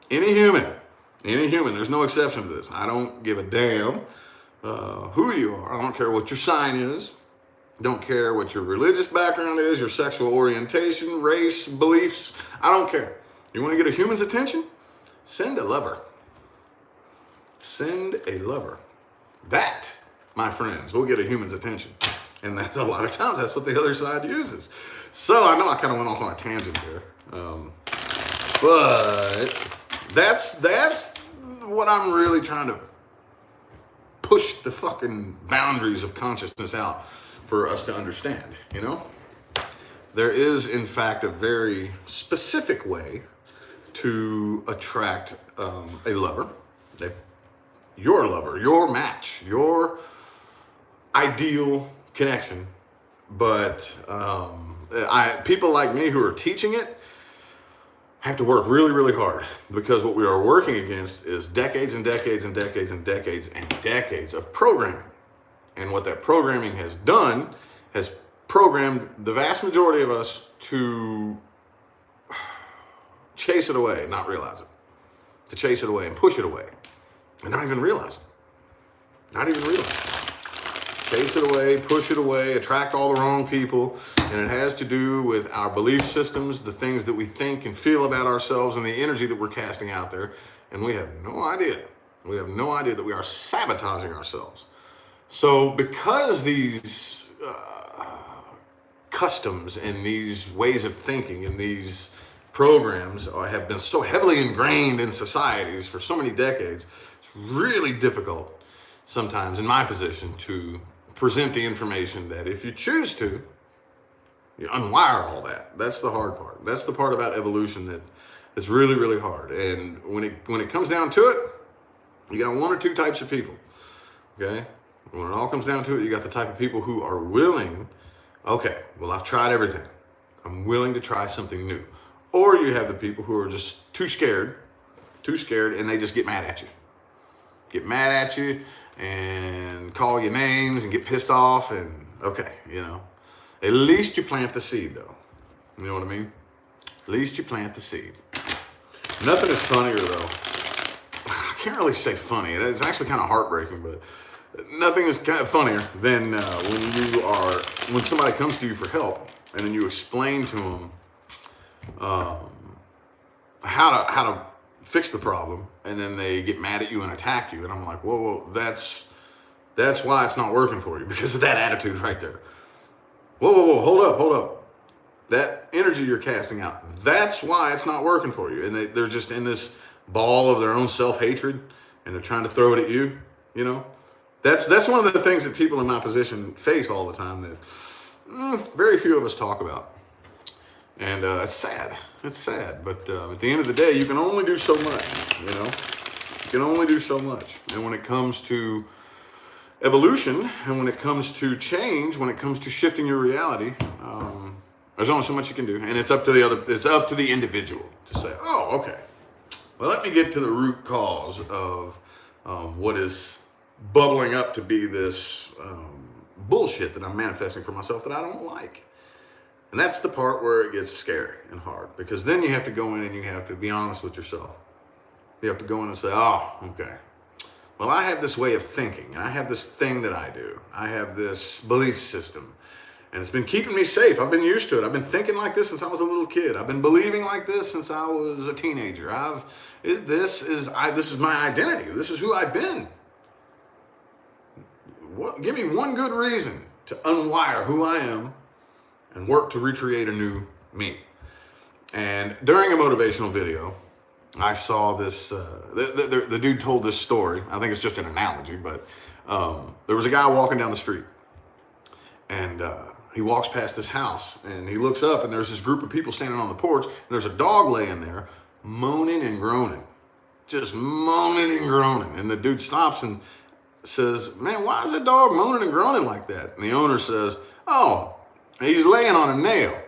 Any human. There's no exception to this. I don't give a damn who you are. I don't care what your sign is. Don't care what your religious background is, your sexual orientation, race, beliefs. I don't care. You want to get a human's attention? Send a lover. Send a lover. That, my friends, will get a human's attention. And that's a lot of times that's what the other side uses. So I know I kind of went off on a tangent there. But that's what I'm really trying to push the fucking boundaries of consciousness out for us to understand, you know? There is, in fact, a very specific way to attract a lover, your match, your ideal connection. But people like me who are teaching it have to work really, really hard, because what we are working against is decades and decades and decades and decades and decades of programming. And what that programming has done has programmed the vast majority of us to chase it away, not realize it. To chase it away and push it away and not even realize it. Not even realize it. Chase it away, push it away, attract all the wrong people. And it has to do with our belief systems, the things that we think and feel about ourselves, and the energy that we're casting out there. And we have no idea. We have no idea that we are sabotaging ourselves. So because these customs and these ways of thinking and these programs have been so heavily ingrained in societies for so many decades, it's really difficult sometimes in my position to present the information that if you choose to, you unwire all that. That's the hard part. That's the part about evolution that is really, really hard. And when it comes down to it, you got one or two types of people, okay? When it all comes down to it, you got the type of people who are willing, okay, well, I've tried everything. I'm willing to try something new. Or you have the people who are just too scared, and they just get mad at you. Get mad at you and call you names and get pissed off, and okay, you know. At least you plant the seed, though. You know what I mean? At least you plant the seed. Nothing is funnier, though. I can't really say funny. It's actually kind of heartbreaking, but nothing is kind of funnier than when somebody comes to you for help, and then you explain to them how to fix the problem, and then they get mad at you and attack you, and I'm like, whoa, that's why it's not working for you, because of that attitude right there. Whoa, hold up. That energy you're casting out, that's why it's not working for you. And they're just in this ball of their own self-hatred, and they're trying to throw it at you, you know? That's one of the things that people in my position face all the time that very few of us talk about. And it's sad. It's sad. But at the end of the day, you can only do so much, you know? You can only do so much. And when it comes to evolution, and when it comes to change, when it comes to shifting your reality, there's only so much you can do. And it's up to the individual to say, oh, okay, well, let me get to the root cause of what is bubbling up to be this bullshit that I'm manifesting for myself that I don't like. And that's the part where it gets scary and hard, because then you have to go in and you have to be honest with yourself. You have to go in and say, oh, okay, well, I have this way of thinking. I have this thing that I do. I have this belief system, and it's been keeping me safe. I've been used to it. I've been thinking like this since I was a little kid. I've been believing like this since I was a teenager. This is my identity. This is who I've been. Give me one good reason to unwire who I am and work to recreate a new me. And during a motivational video, I saw this, the dude told this story. I think it's just an analogy, but there was a guy walking down the street, and he walks past this house, and he looks up, and there's this group of people standing on the porch, and there's a dog laying there moaning and groaning, just moaning and groaning. And the dude stops and says, man, why is that dog moaning and groaning like that? And the owner says, oh, he's laying on a nail.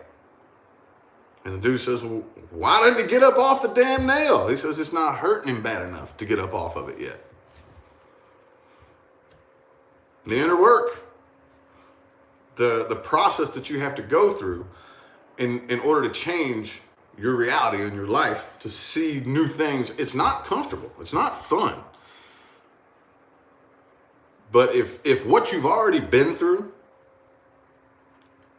And the dude says, well, why didn't he get up off the damn nail? He says, it's not hurting him bad enough to get up off of it yet. The inner work, the process that you have to go through in order to change your reality in your life, to see new things, it's not comfortable. It's not fun. But if what you've already been through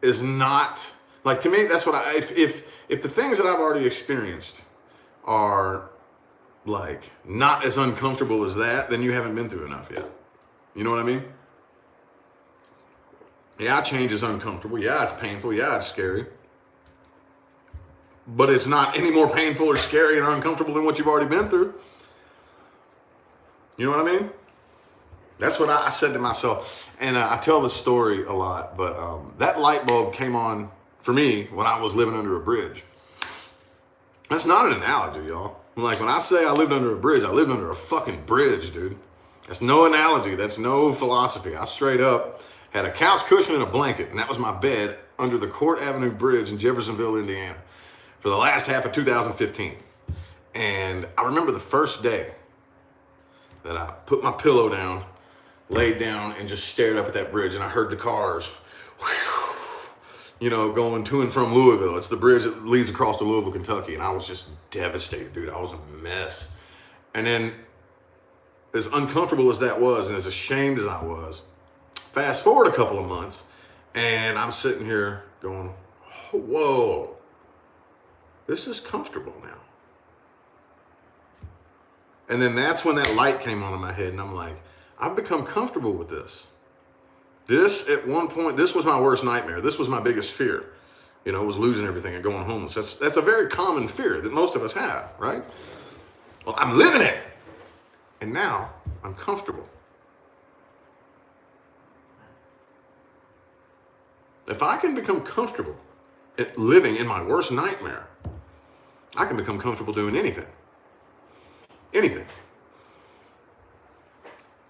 is not, like, to me, that's what if the things that I've already experienced are like not as uncomfortable as that, then you haven't been through enough yet. You know what I mean? Yeah, change is uncomfortable. Yeah, it's painful. Yeah, it's scary. But it's not any more painful or scary or uncomfortable than what you've already been through. You know what I mean? That's what I said to myself. And I tell this story a lot, but that light bulb came on for me when I was living under a bridge. That's not an analogy, y'all. Like, when I say I lived under a bridge, I lived under a fucking bridge, dude. That's no analogy. That's no philosophy. I straight up had a couch cushion and a blanket, and that was my bed under the Court Avenue Bridge in Jeffersonville, Indiana, for the last half of 2015. And I remember the first day that I put my pillow down, laid down, and just stared up at that bridge, and I heard the cars, you know, going to and from Louisville. It's the bridge that leads across to Louisville, Kentucky, and I was just devastated, dude. I was a mess. And then, as uncomfortable as that was, and as ashamed as I was, fast forward a couple of months, and I'm sitting here going, whoa, this is comfortable now. And then that's when that light came on in my head, and I'm like, I've become comfortable with this. This, at one point, this was my worst nightmare. This was my biggest fear, you know, was losing everything and going homeless. That's a very common fear that most of us have, right? Well, I'm living it, and now I'm comfortable. If I can become comfortable at living in my worst nightmare, I can become comfortable doing anything. Anything.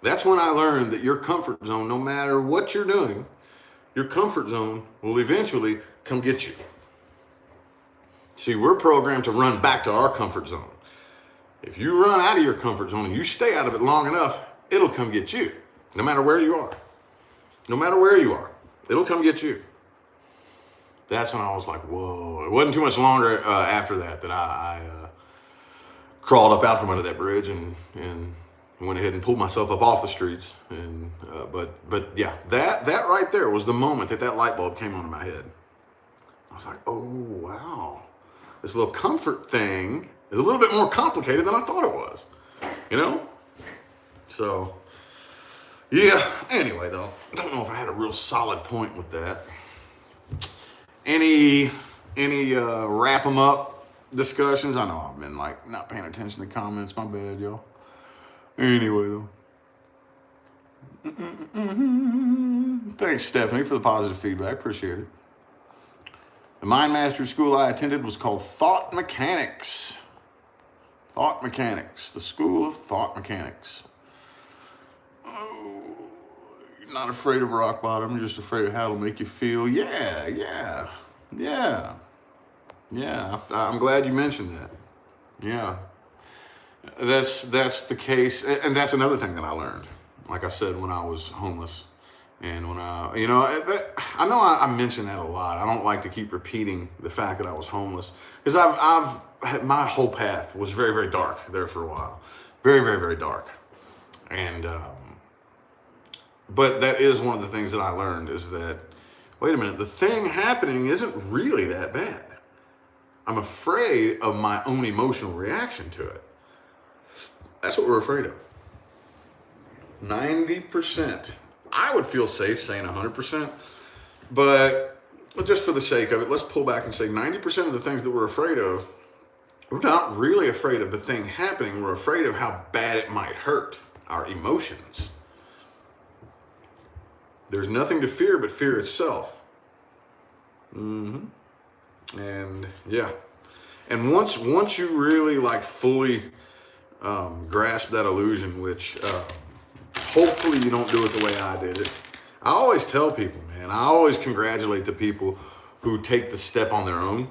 That's when I learned that your comfort zone, no matter what you're doing, your comfort zone will eventually come get you. See, we're programmed to run back to our comfort zone. If you run out of your comfort zone and you stay out of it long enough, it'll come get you, no matter where you are. No matter where you are, it'll come get you. That's when I was like, whoa. It wasn't too much longer after that I crawled up out from under that bridge and went ahead and pulled myself up off the streets. And but yeah, that right there was the moment that light bulb came on in my head. I was like, oh, wow. This little comfort thing is a little bit more complicated than I thought it was, you know? So, yeah, anyway, though, I don't know if I had a real solid point with that. Any wrap 'em up discussions? I know I've been like not paying attention to comments. My bad, y'all. Anyway, though. Thanks, Stephanie, for the positive feedback. Appreciate it. The mind mastery school I attended was called Thought Mechanics. Thought mechanics, the school of thought mechanics. Oh, you're not afraid of rock bottom, you're just afraid of how it'll make you feel. Yeah. I'm glad you mentioned that. Yeah. That's the case. And that's another thing that I learned. Like I said, when I was homeless. And when I know I mention that a lot. I don't like to keep repeating the fact that I was homeless, because my whole path was very, very dark there for a while. Very, very, very dark. And, but that is one of the things that I learned, is that, wait a minute, the thing happening isn't really that bad. I'm afraid of my own emotional reaction to it. That's what we're afraid of. 90%. I would feel safe saying 100%, but just for the sake of it, let's pull back and say 90% of the things that we're afraid of, we're not really afraid of the thing happening. We're afraid of how bad it might hurt our emotions. There's nothing to fear but fear itself. And yeah. And once you really like fully grasp that illusion, which hopefully you don't do it the way I did it. I always tell people, man, I always congratulate the people who take the step on their own,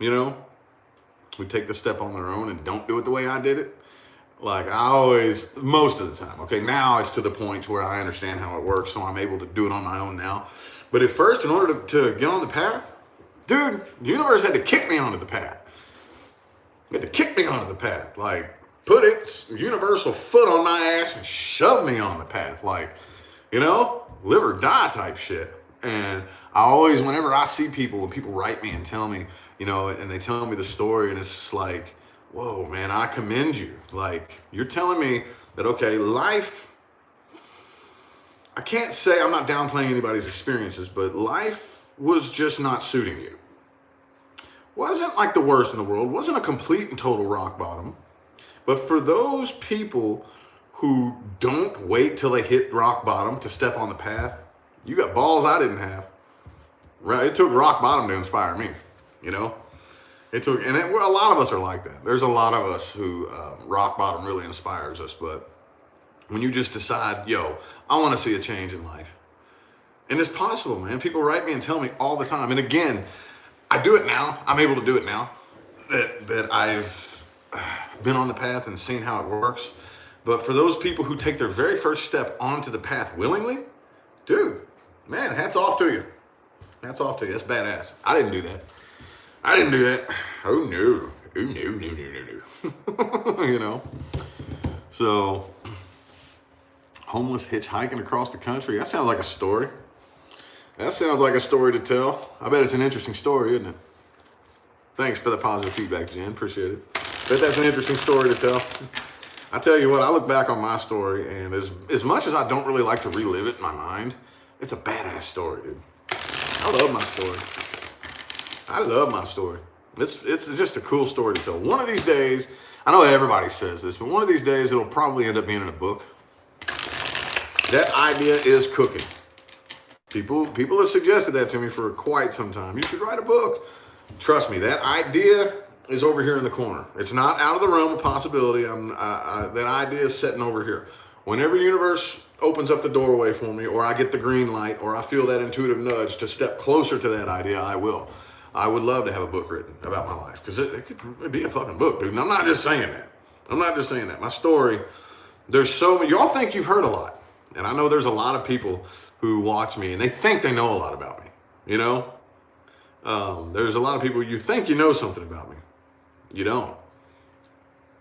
who take the step on their own and don't do it the way I did it. Like most of the time, okay, now it's to the point where I understand how it works, so I'm able to do it on my own now. But at first, in order to get on the path, dude, the universe had to kick me onto the path. It had to kick me onto the path, like, put its universal foot on my ass and shove me on the path, like, live or die type shit. And I always, whenever I see people, when people write me and tell me, and they tell me the story, and it's just like, whoa, man, I commend you. Like, you're telling me that, okay, life, I can't say, I'm not downplaying anybody's experiences, but life was just not suiting you. Wasn't like the worst in the world, wasn't a complete and total rock bottom. But for those people who don't wait till they hit rock bottom to step on the path, you got balls I didn't have. Right? It took rock bottom to inspire me, It took, and a lot of us are like that. There's a lot of us who rock bottom really inspires us. But when you just decide, I want to see a change in life. And it's possible, man. People write me and tell me all the time. And again, I do it now. I'm able to do it now. That I've been on the path and seen how it works. But for those people who take their very first step onto the path willingly, dude, man, hats off to you. Hats off to you. That's badass. I didn't do that. Oh no. No. So, homeless hitchhiking across the country. That sounds like a story. That sounds like a story to tell. I bet it's an interesting story, isn't it? Thanks for the positive feedback, Jen. Appreciate it. Bet that's an interesting story to tell. I tell you what, I look back on my story, and as much as I don't really like to relive it in my mind, it's a badass story, dude. I love my story. It's just a cool story to tell. One of these days, I know everybody says this, but one of these days it'll probably end up being in a book. That idea is cooking. People have suggested that to me for quite some time. You should write a book. Trust me, that idea is over here in the corner. It's not out of the realm of possibility. That idea is sitting over here. Whenever the universe opens up the doorway for me, or I get the green light, or I feel that intuitive nudge to step closer to that idea, I will. I would love to have a book written about my life, because it could be a fucking book, dude. And I'm not just saying that. My story, there's so many, y'all think you've heard a lot. And I know there's a lot of people who watch me and they think they know a lot about me, There's a lot of people, you think you know something about me. You don't.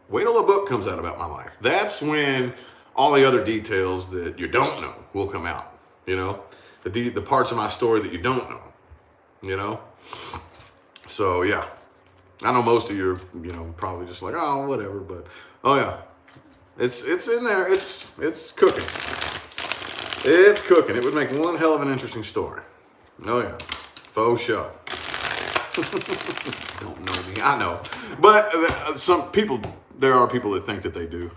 Wait till a book comes out about my life. That's when all the other details that you don't know will come out, the parts of my story that you don't know, So yeah, I know most of you are, probably just like, oh, whatever, but oh yeah, it's in there. It's cooking. It's cooking. It would make one hell of an interesting story. Oh yeah, faux show. Don't know me, I know, but there are people that think that they do.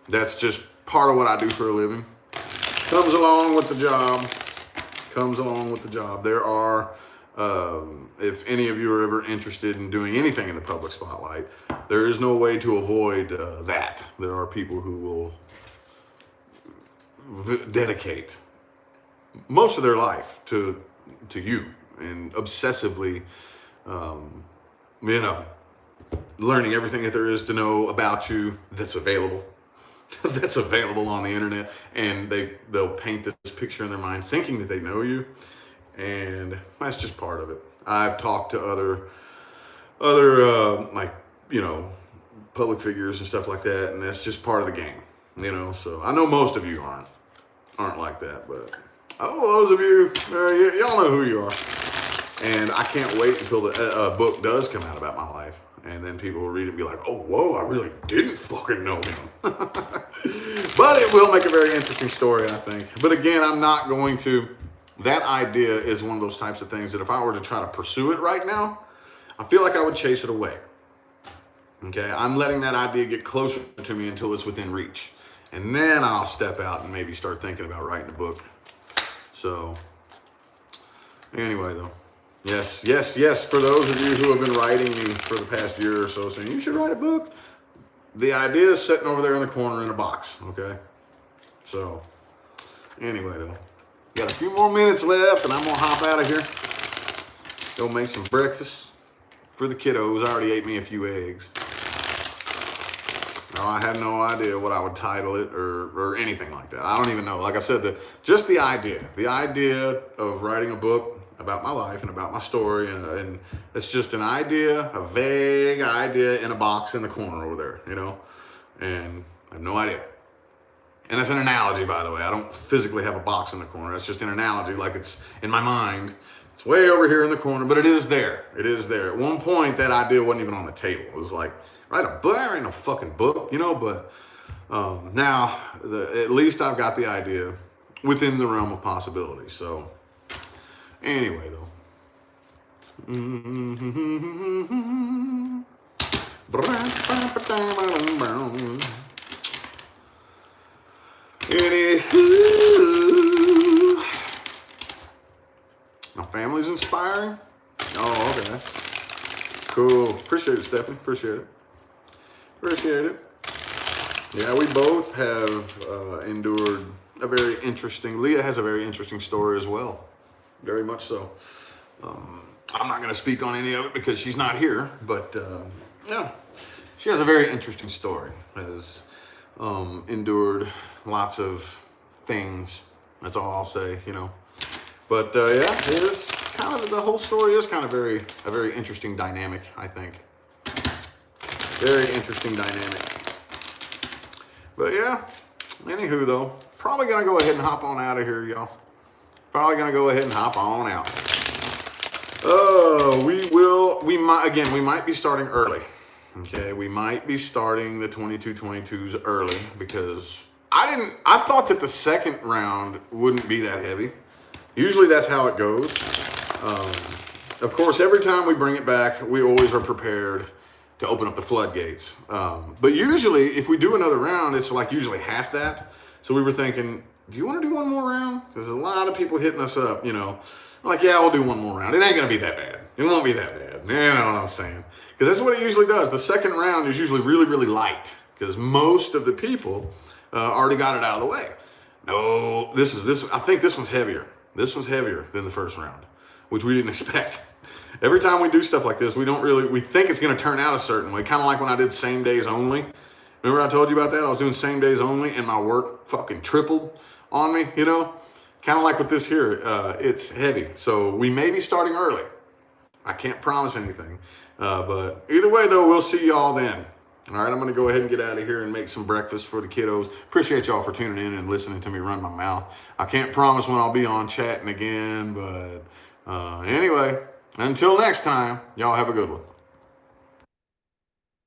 That's just part of what I do for a living. Comes along with the job. There are if any of you are ever interested in doing anything in the public spotlight, there is no way to avoid that. There are people who will dedicate most of their life to you and obsessively, learning everything that there is to know about you that's available. That's available on the internet, and they'll paint this picture in their mind thinking that they know you, and that's just part of it. I've talked to other public figures and stuff like that, and that's just part of the game, so I know most of you aren't like that, but those of you, y'all know who you are. And I can't wait until the book does come out about my life. And then people will read it and be like, oh, whoa, I really didn't fucking know him. But it will make a very interesting story, I think. But again, I'm not going to. That idea is one of those types of things that if I were to try to pursue it right now, I feel like I would chase it away. Okay, I'm letting that idea get closer to me until it's within reach. And then I'll step out and maybe start thinking about writing a book. So, anyway, though. Yes. For those of you who have been writing me for the past year or so saying, you should write a book. The idea is sitting over there in the corner in a box, okay? So, anyway, though. Got a few more minutes left, and I'm going to hop out of here. Go make some breakfast for the kiddos. I already ate me a few eggs. No, I had no idea what I would title it or anything like that. I don't even know. Like I said, just the idea of writing a book about my life and about my story, and it's just an idea, a vague idea in a box in the corner over there, and I have no idea. And that's an analogy, by the way. I don't physically have a box in the corner. That's just an analogy, like it's in my mind. It's way over here in the corner, but it is there. It is there. At one point, that idea wasn't even on the table. It was like, write a book? There ain't no fucking book, but now at least I've got the idea within the realm of possibility. So anyway, though. Anywho, my family's inspiring. Oh, okay. Cool. Appreciate it, Stephanie. Appreciate it. Yeah, we both have endured a very interesting. Leah has a very interesting story as well. Very much so. I'm not going to speak on any of it because she's not here, but yeah, she has a very interesting story. Has endured lots of things. That's all I'll say, But yeah, it is kind of, the whole story is kind of a very interesting dynamic, I think. Very interesting dynamic. But yeah, anywho though, probably gonna go ahead and hop on out of here, y'all. Probably gonna go ahead and hop on out. We might be starting early. Okay, we might be starting the 22-22s early because I thought that the second round wouldn't be that heavy. Usually that's how it goes. Of course, every time we bring it back, we always are prepared to open up the floodgates. But usually, if we do another round, it's like usually half that. So we were thinking, do you want to do one more round? There's a lot of people hitting us up, We're like, yeah, we'll do one more round. It ain't going to be that bad. It won't be that bad. You know what I'm saying? Because that's what it usually does. The second round is usually really, really light because most of the people already got it out of the way. No, I think this one's heavier. This one's heavier than the first round, which we didn't expect. Every time we do stuff like this, we think it's going to turn out a certain way. Kind of like when I did same days only. Remember I told you about that? I was doing same days only and my work fucking tripled on me, Kind of like with this here, it's heavy. So we may be starting early. I can't promise anything. But either way, though, we'll see y'all then. All right, I'm going to go ahead and get out of here and make some breakfast for the kiddos. Appreciate y'all for tuning in and listening to me run my mouth. I can't promise when I'll be on chatting again, but anyway, until next time, y'all have a good one.